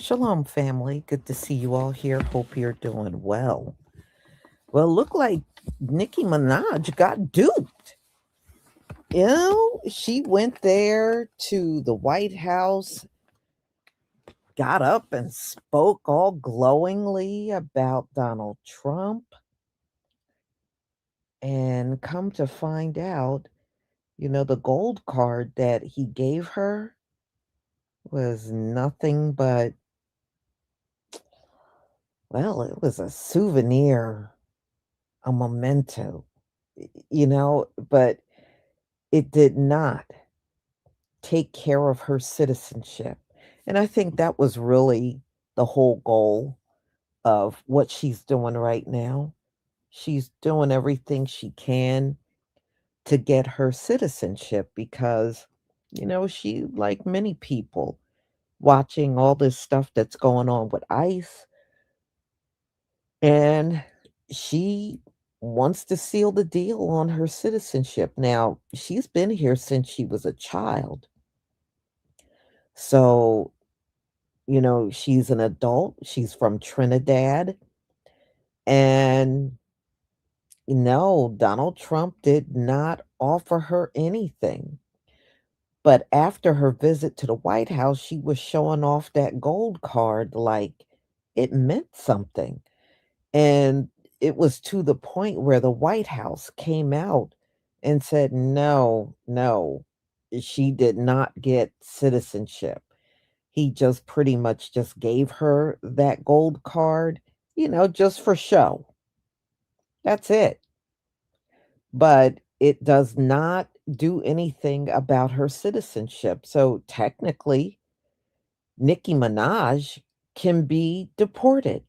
Shalom, family. Good to see you all here. Hope you're doing well. Well, look like Nicki Minaj got duped. She went there to the White House, got up and spoke all glowingly about Donald Trump, and come to find out, the gold card that he gave her was nothing but, well, it was a souvenir, a memento, but it did not take care of her citizenship. And I think that was really the whole goal of what she's doing right now. She's doing everything she can to get her citizenship because, she, like many people, watching all this stuff that's going on with ICE, and she wants to seal the deal on her citizenship. Now, she's been here since she was a child. So, she's an adult. She's from Trinidad. And no, Donald Trump did not offer her anything. But after her visit to the White House, she was showing off that gold card like it meant something. And it was to the point where the White House came out and said, no, no, she did not get citizenship. He just pretty much just gave her that gold card, just for show. That's it. But it does not do anything about her citizenship. So technically, Nicki Minaj can be deported.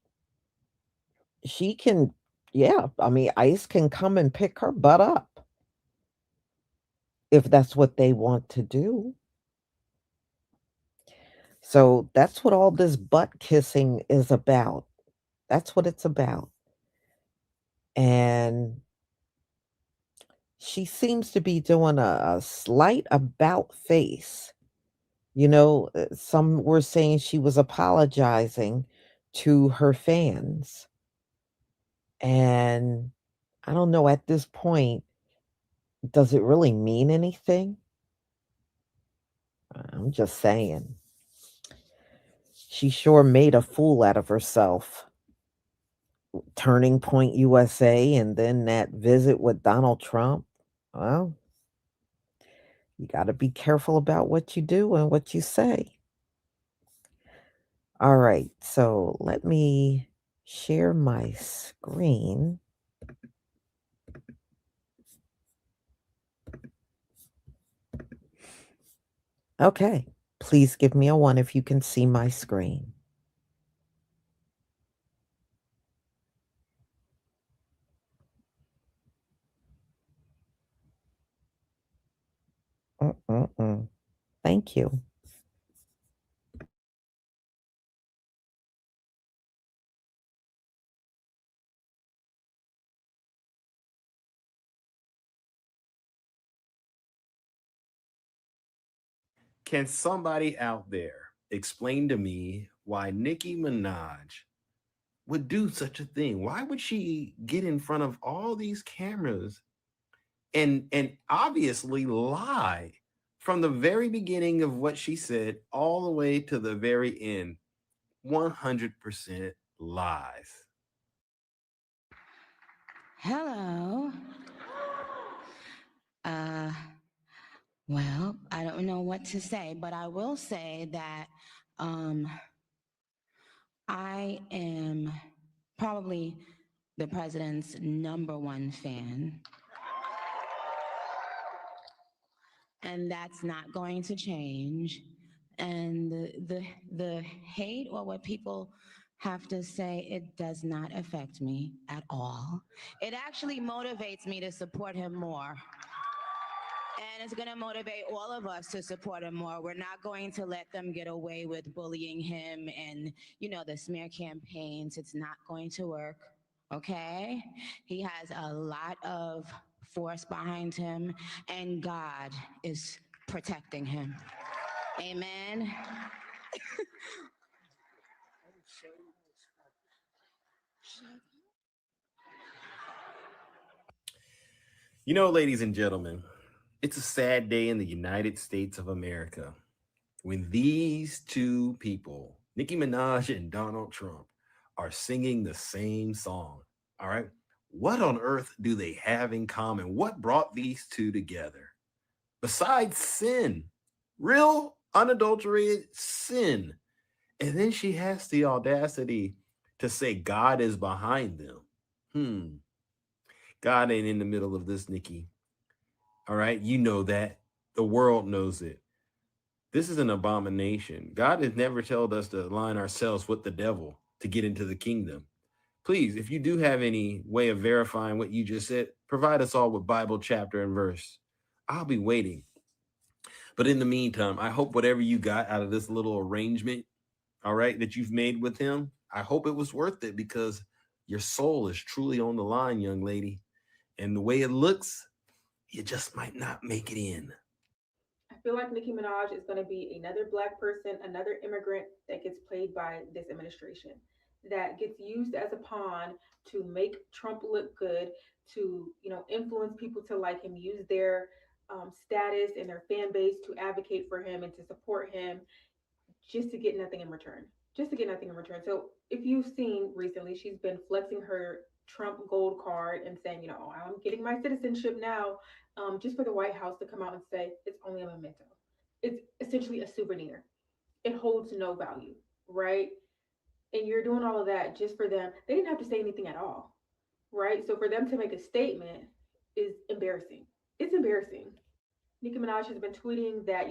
She can, yeah, I mean, ICE can come and pick her butt up if that's what they want to do. So that's what all this butt kissing is about. That's what it's about. And she seems to be doing a slight about face. Some were saying she was apologizing to her fans. And I don't know at this point, does it really mean anything? I'm just saying. She sure made a fool out of herself. Turning Point USA and then that visit with Donald Trump. Well, you got to be careful about what you do and what you say. All right, so let me share my screen. Okay, please give me a one if you can see my screen. Mm-mm-mm. Thank you. Can somebody out there explain to me why Nicki Minaj would do such a thing? Why would she get in front of all these cameras and obviously lie from the very beginning of what she said all the way to the very end? 100% lies. Hello. Uh, well, I don't know what to say, but I will say that um, I am probably the president's number one fan, and that's not going to change. And the hate or what people have to say, it does not affect me at all. It actually motivates me to support him more. And it's going to motivate all of us to support him more. We're not going to let them get away with bullying him and, the smear campaigns. It's not going to work. Okay? He has a lot of force behind him, and God is protecting him. Amen. You know, ladies and gentlemen, it's a sad day in the United States of America when these two people, Nicki Minaj and Donald Trump, are singing the same song. All right. What on earth do they have in common? What brought these two together? Besides sin, real unadulterated sin. And then she has the audacity to say God is behind them. Hmm. God ain't in the middle of this, Nikki. All right. You know that. The world knows it. This is an abomination. God has never told us to align ourselves with the devil to get into the kingdom. Please, if you do have any way of verifying what you just said, provide us all with Bible chapter and verse. I'll be waiting. But in the meantime, I hope whatever you got out of this little arrangement, all right, that you've made with him, I hope it was worth it because your soul is truly on the line, young lady. And the way it looks, you just might not make it in. I feel like Nicki Minaj is going to be another black person, another immigrant that gets played by this administration, that gets used as a pawn to make Trump look good, to influence people to like him, use their status and their fan base to advocate for him and to support him, just to get nothing in return. Just to get nothing in return. So if you've seen recently, she's been flexing her Trump gold card and saying, oh, I'm getting my citizenship now, just for the White House to come out and say it's only a memento. It's essentially a souvenir. It holds no value, right? And you're doing all of that just for them. They didn't have to say anything at all, right? So for them to make a statement is embarrassing. It's embarrassing. Nicki Minaj has been tweeting that,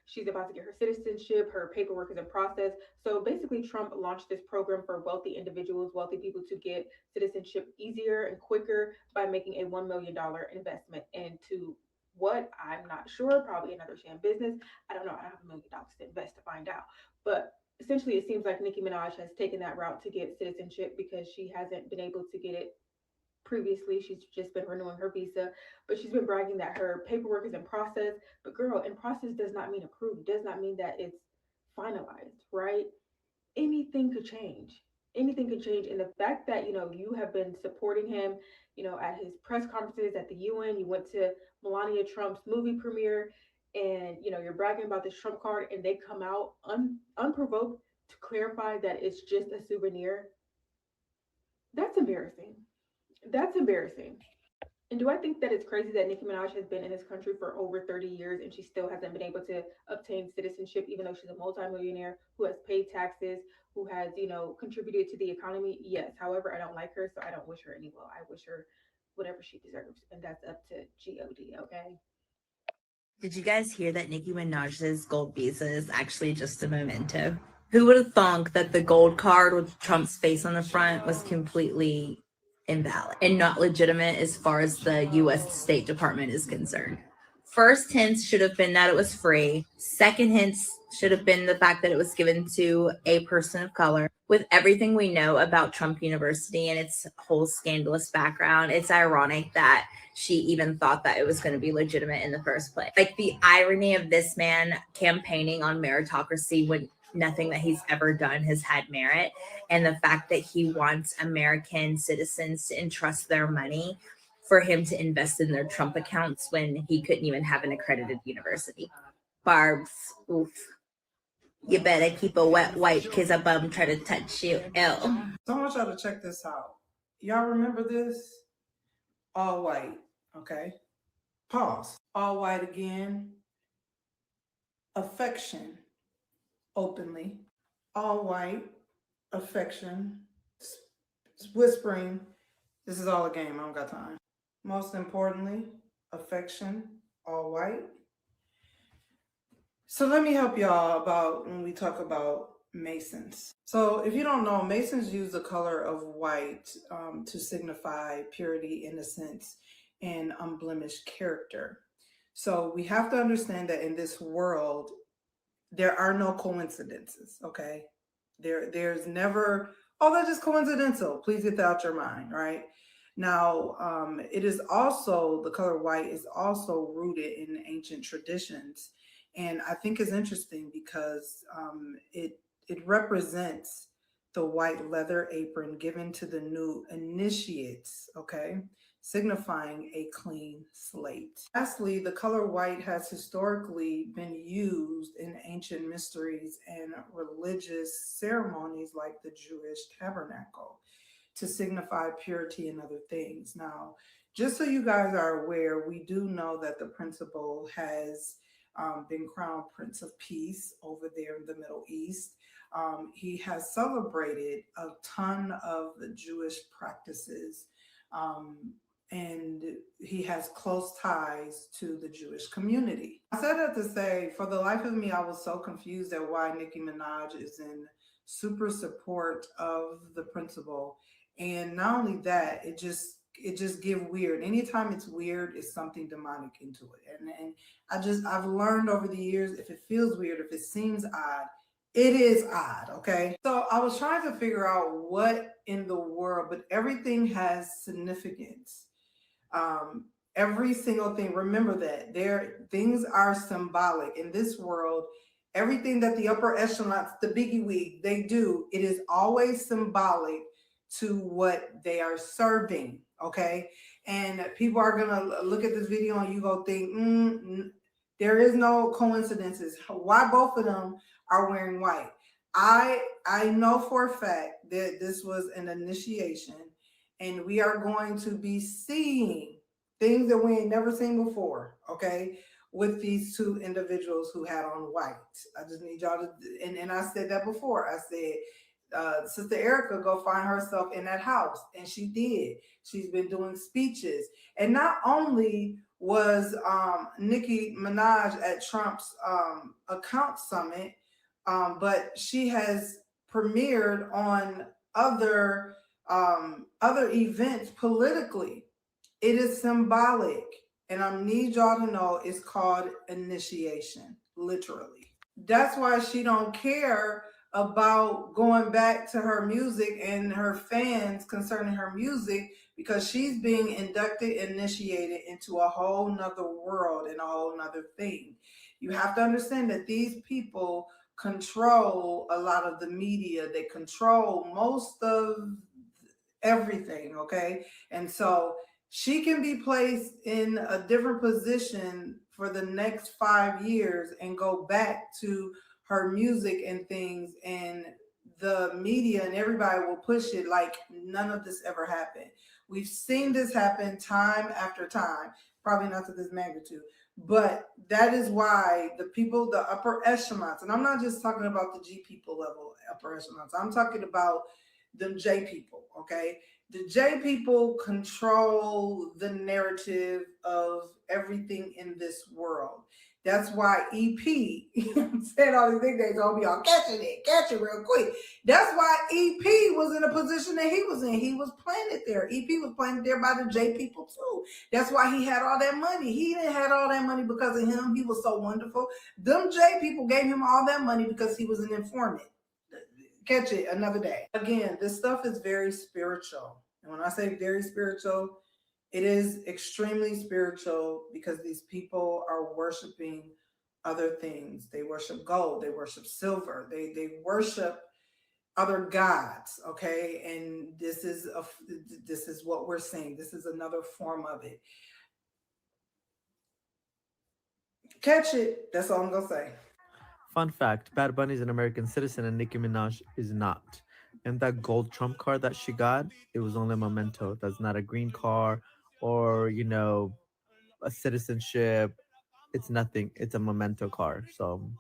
she's about to get her citizenship, her paperwork is in process. So basically, Trump launched this program for wealthy individuals, wealthy people to get citizenship easier and quicker by making a $1 million investment into what I'm not sure, probably another sham business. I don't know. I don't have $1 million to invest to find out. But essentially, it seems like Nicki Minaj has taken that route to get citizenship because she hasn't been able to get it previously. She's just been renewing her visa, but she's been bragging that her paperwork is in process. But girl, in process does not mean approved, does not mean that it's finalized, right? Anything could change. Anything could change. And the fact that, you have been supporting him, at his press conferences at the UN, you went to Melania Trump's movie premiere, and you're bragging about this Trump card, and they come out unprovoked to clarify that it's just a souvenir. That's embarrassing. That's embarrassing. And do I think that it's crazy that Nicki Minaj has been in this country for over 30 years and she still hasn't been able to obtain citizenship, even though she's a multimillionaire who has paid taxes, who has, contributed to the economy? Yes. However, I don't like her, so I don't wish her any well. I wish her whatever she deserves. And that's up to God, okay? Did you guys hear that Nicki Minaj's gold visa is actually just a memento? Who would have thunk that the gold card with Trump's face on the front was completely invalid and not legitimate as far as the US State Department is concerned? First hints should have been that it was free. Second hints should have been the fact that it was given to a person of color. With everything we know about Trump University and its whole scandalous background, it's ironic that she even thought that it was going to be legitimate in the first place. Like the irony of this man campaigning on meritocracy when nothing that he's ever done has had merit, and the fact that he wants American citizens to entrust their money for him to invest in their Trump accounts when he couldn't even have an accredited university. Barb's, oof. You better keep a wet wipe because a bum try to touch you. Ew. So I want y'all to check this out. Y'all remember this? All white, okay? Pause. All white again. Affection, openly. All white, affection, whispering. This is all a game, I don't got time. Most importantly, affection, all white. So let me help y'all about when we talk about Masons. So if you don't know, Masons use the color of white to signify purity, innocence, and unblemished character. So we have to understand that in this world, there are no coincidences, okay? There's never, oh, that's just coincidental. Please get that out your mind, right? Now, it is also, the color white is also rooted in ancient traditions. And I think it's interesting because it represents the white leather apron given to the new initiates, okay? signifying a clean slate. Lastly, the color white has historically been used in ancient mysteries and religious ceremonies like the Jewish tabernacle to signify purity and other things. Now, just so you guys are aware, we do know that the principal has been crowned Prince of Peace over there in the Middle East. He has celebrated a ton of Jewish practices, and he has close ties to the Jewish community. I said that to say, for the life of me, I was so confused at why Nicki Minaj is in super support of the principal. And not only that, it just give weird. Anytime it's weird, it's something demonic into it. And I've learned over the years, if it feels weird, if it seems odd, it is odd, okay? So I was trying to figure out what in the world, but everything has significance. Every single thing, remember that things are symbolic in this world. Everything that the upper echelons, the biggie wig, they do, it is always symbolic to what they are serving, okay? And people are gonna look at this video and you go think, there is no coincidences. Why both of them are wearing white? I know for a fact that this was an initiation, and we are going to be seeing things that we ain't never seen before, okay, with these two individuals who had on white. I just need y'all to, and I said that before. I said, Sister Erica go find herself in that house, and she did. She's been doing speeches, and not only was Nicki Minaj at Trump's account summit, but she has premiered on other events politically. It is symbolic, and I need y'all to know it's called initiation, literally. That's why she don't care about going back to her music and her fans concerning her music, because she's being inducted, initiated into a whole nother world and a whole nother thing. You have to understand that these people control a lot of the media. They control most of everything, okay? And so she can be placed in a different position for the next 5 years and go back to her music and things, and the media and everybody will push it like none of this ever happened. We've seen this happen time after time, probably not to this magnitude, but that is why the people, the upper echelons, and I'm not just talking about the G people level upper echelons, I'm talking about the J people, okay? The J people control the narrative of everything in this world. That's why EP, saying all these nicknames, I'll be all catch it real quick. That's why EP was in a position that he was in. He was planted there. EP was planted there by the J people too. That's why he had all that money. He didn't have all that money because of him. He was so wonderful. Them J people gave him all that money because he was an informant. Catch it another day. Again, this stuff is very spiritual. And when I say very spiritual, it is extremely spiritual, because these people are worshiping other things. They worship gold, they worship silver, they worship other gods, okay? And this is what we're seeing. This is another form of it. Catch it. That's all I'm gonna say. Fun fact, Bad Bunny is an American citizen and Nicki Minaj is not. And that gold Trump card that she got, it was only a memento. That's not a green card or, a citizenship. It's nothing. It's a memento card. So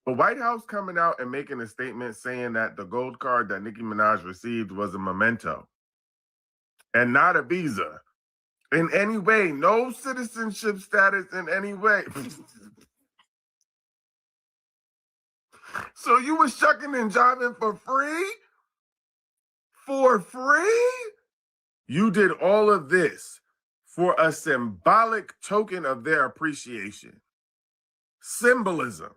The White House coming out and making a statement saying that the gold card that Nicki Minaj received was a memento and not a visa in any way, no citizenship status in any way. So you was shucking and jiving for free? For free? You did all of this for a symbolic token of their appreciation. Symbolism.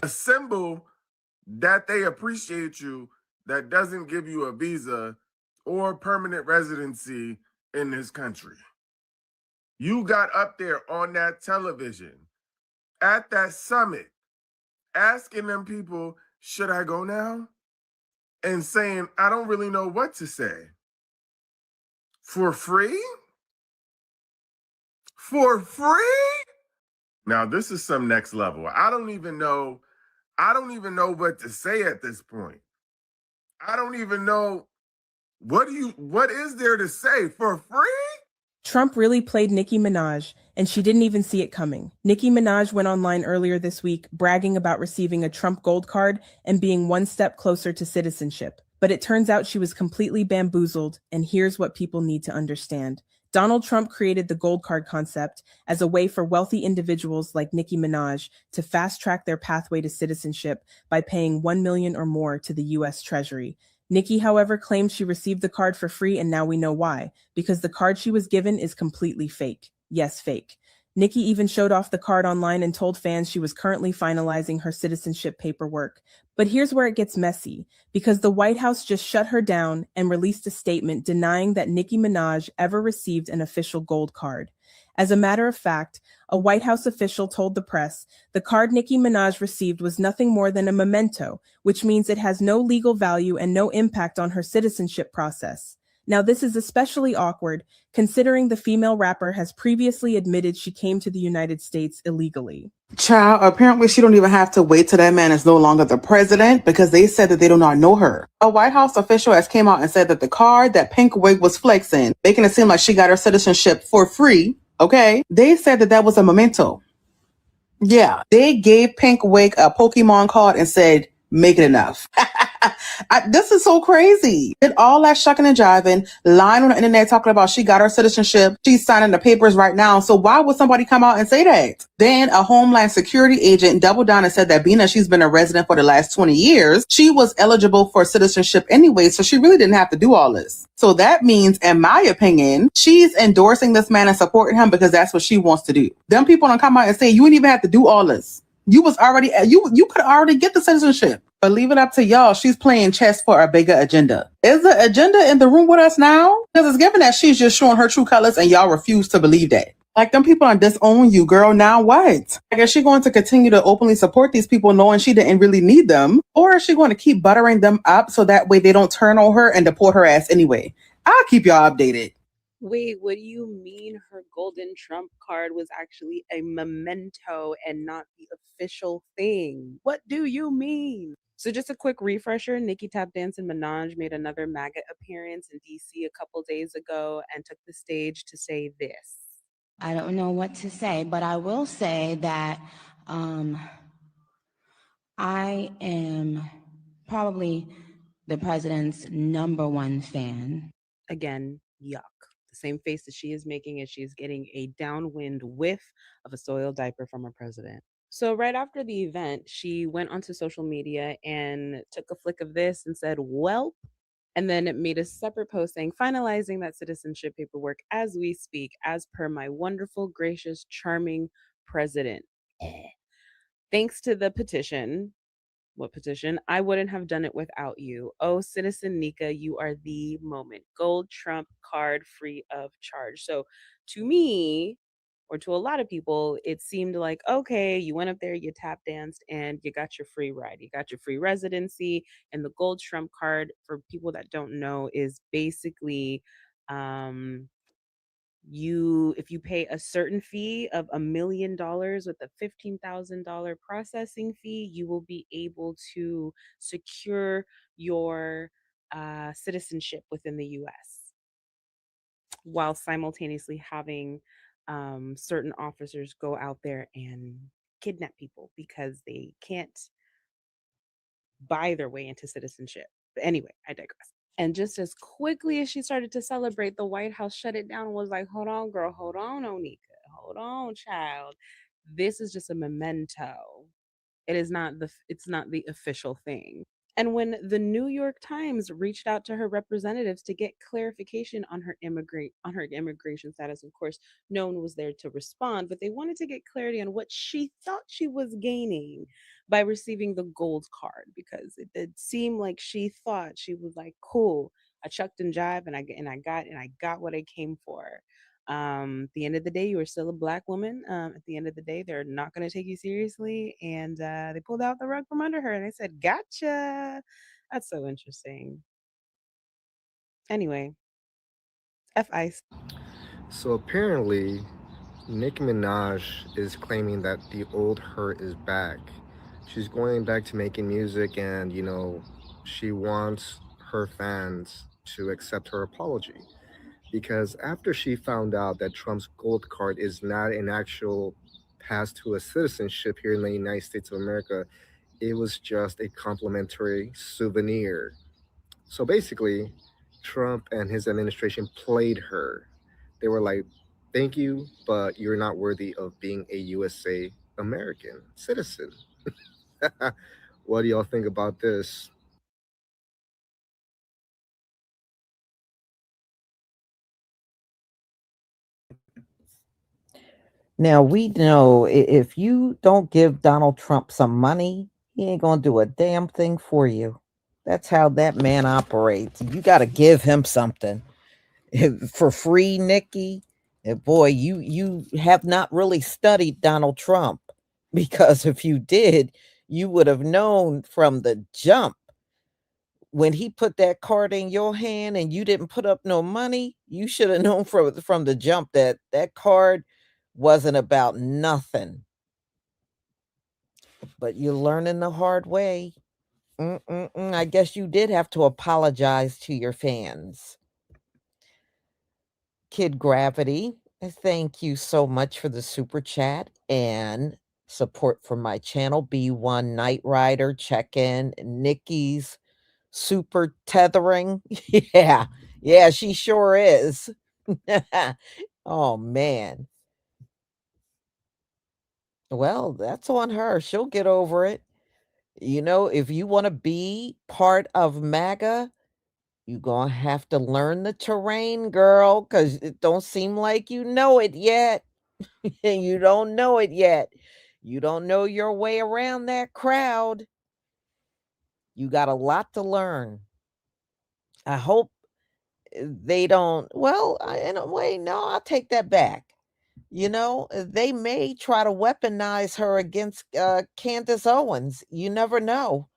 A symbol that they appreciate you that doesn't give you a visa or permanent residency in this country. You got up there on that television at that summit asking them people, should I go now? And saying, I don't really know what to say. For free? For free? Now this is some next level. I don't even know what to say at this point. I don't even know what is there to say for free? Trump really played Nicki Minaj, and she didn't even see it coming. Nicki Minaj went online earlier this week bragging about receiving a Trump gold card and being one step closer to citizenship. But it turns out she was completely bamboozled, and here's what people need to understand. Donald Trump created the gold card concept as a way for wealthy individuals like Nicki Minaj to fast track their pathway to citizenship by paying 1 million or more to the US Treasury. Nikki, however, claimed she received the card for free, and now we know why. Because the card she was given is completely fake. Yes, fake. Nikki even showed off the card online and told fans she was currently finalizing her citizenship paperwork. But here's where it gets messy, because the White House just shut her down and released a statement denying that Nicki Minaj ever received an official gold card. As a matter of fact, a White House official told the press the card Nicki Minaj received was nothing more than a memento, which means it has no legal value and no impact on her citizenship process. Now, this is especially awkward considering the female rapper has previously admitted she came to the United States illegally. Child, apparently she don't even have to wait till that man is no longer the president because they said that they do not know her. A White House official has came out and said that the card that Pink Wig was flexing, making it seem like she got her citizenship for free, okay? They said that that was a memento. Yeah, they gave Pink Wig a Pokemon card and said, make it enough. This is so crazy. Did all that shucking and jiving, lying on the internet talking about she got her citizenship. She's signing the papers right now. So why would somebody come out and say that? Then a Homeland Security agent doubled down and said that being that she's been a resident for the last 20 years, she was eligible for citizenship anyway. So she really didn't have to do all this. So that means, in my opinion, she's endorsing this man and supporting him because that's what she wants to do. Them people don't come out and say, you didn't even have to do all this. You was already you could already get the citizenship. But leave it up to y'all. She's playing chess for a bigger agenda. Is the agenda in the room with us now? Because it's given that she's just showing her true colors and y'all refuse to believe that. Like them people disown you, girl. Now what? Like, is she going to continue to openly support these people knowing she didn't really need them? Or is she going to keep buttering them up so that way they don't turn on her and deport her ass anyway? I'll keep y'all updated. Wait, what do you mean her golden Trump card was actually a memento and not the official thing? What do you mean? So just a quick refresher, Nicki Tap Dancing Minaj made another MAGA appearance in DC a couple days ago and took the stage to say this. I don't know what to say, but I will say that I am probably the president's number one fan. Again, yuck. The same face that she is making as she is getting a downwind whiff of a soiled diaper from her president. So right after the event, she went onto social media and took a flick of this and said, "Welp," and then it made a separate post saying, "Finalizing that citizenship paperwork as we speak, as per my wonderful, gracious, charming president. Thanks to the petition." What petition? "I wouldn't have done it without you. Oh, Citizen Nika, you are the moment. Gold Trump card free of charge." So to me, or to a lot of people, it seemed like, okay, you went up there, you tap danced, and you got your free ride. You got your free residency. And the Gold Trump card, for people that don't know, is basically um, if you pay a certain fee of $1 million with a $15,000 processing fee, you will be able to secure your citizenship within the US while simultaneously having certain officers go out there and kidnap people because they can't buy their way into citizenship. But anyway, I digress. And just as quickly as she started to celebrate, the White House shut it down and was like, "Hold on, girl. Hold on, Onika. Hold on, child. This is just a memento. It's not the official thing." And when the New York Times reached out to her representatives to get clarification on her immigration status, of course, no one was there to respond, but they wanted to get clarity on what she thought she was gaining by receiving the gold card, because it did seem like she thought she was like, "Cool, I chucked and jive and I got what I came for." At the end of the day, you are still a black woman. At the end of the day, they're not going to take you seriously, and they pulled out the rug from under her and they said, "Gotcha." That's so interesting. Anyway, F ice. So apparently, Nicki Minaj is claiming that the old her is back. She's going back to making music, and she wants her fans to accept her apology. Because after she found out that Trump's gold card is not an actual pass to a citizenship here in the United States of America, it was just a complimentary souvenir. So basically, Trump and his administration played her. They were like, thank you, but you're not worthy of being a USA American citizen. What do y'all think about this? Now we know if you don't give Donald Trump some money, he ain't gonna do a damn thing for you. That's how that man operates. You got to give him something for free, Nikki. Boy, you have not really studied Donald Trump because if you did, you would have known from the jump when he put that card in your hand and you didn't put up no money. You should have known from the jump that that card wasn't about nothing. But you're learning the hard way. Mm-mm-mm. I guess you did have to apologize to your fans. Kid Gravity, thank you so much for the super chat and support for my channel. B1 Night Rider, check in. Nikki's super tethering. Yeah, yeah, she sure is. Oh, man. Well, that's on her. She'll get over it. If you want to be part of MAGA, you gonna have to learn the terrain, girl, because it don't seem like you know it yet. You don't know it yet. You don't know your way around that crowd. You got a lot to learn. I hope they don't. Well, in a way, no, I'll take that back. They may try to weaponize her against Candace Owens. You never know.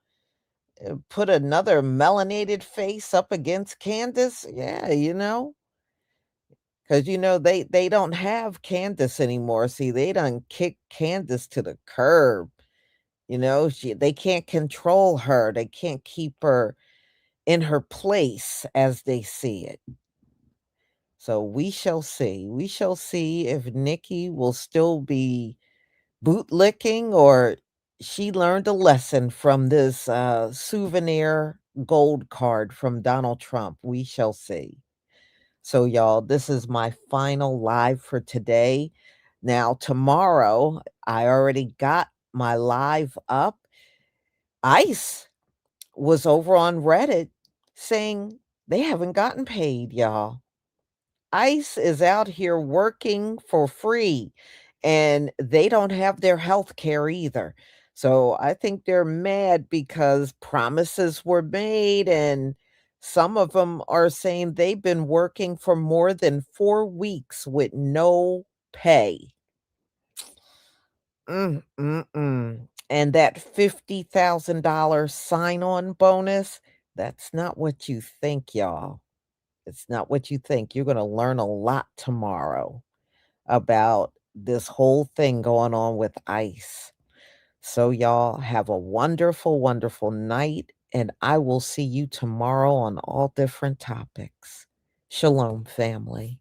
Put another melanated face up against Candace. Yeah, because they don't have Candace anymore. See, they done kick Candace to the curb. They can't control her. They can't keep her in her place as they see it. So we shall see. We shall see if Nikki will still be bootlicking or she learned a lesson from this souvenir gold card from Donald Trump. We shall see. So, y'all, this is my final live for today. Now, tomorrow, I already got my live up. ICE was over on Reddit saying they haven't gotten paid, y'all. ICE is out here working for free and they don't have their health care either. So I think they're mad because promises were made and some of them are saying they've been working for more than 4 weeks with no pay. And that $50,000 sign on bonus, that's not what you think, y'all. It's not what you think. You're going to learn a lot tomorrow about this whole thing going on with ICE. So, y'all have a wonderful, wonderful night, and I will see you tomorrow on all different topics. Shalom, family.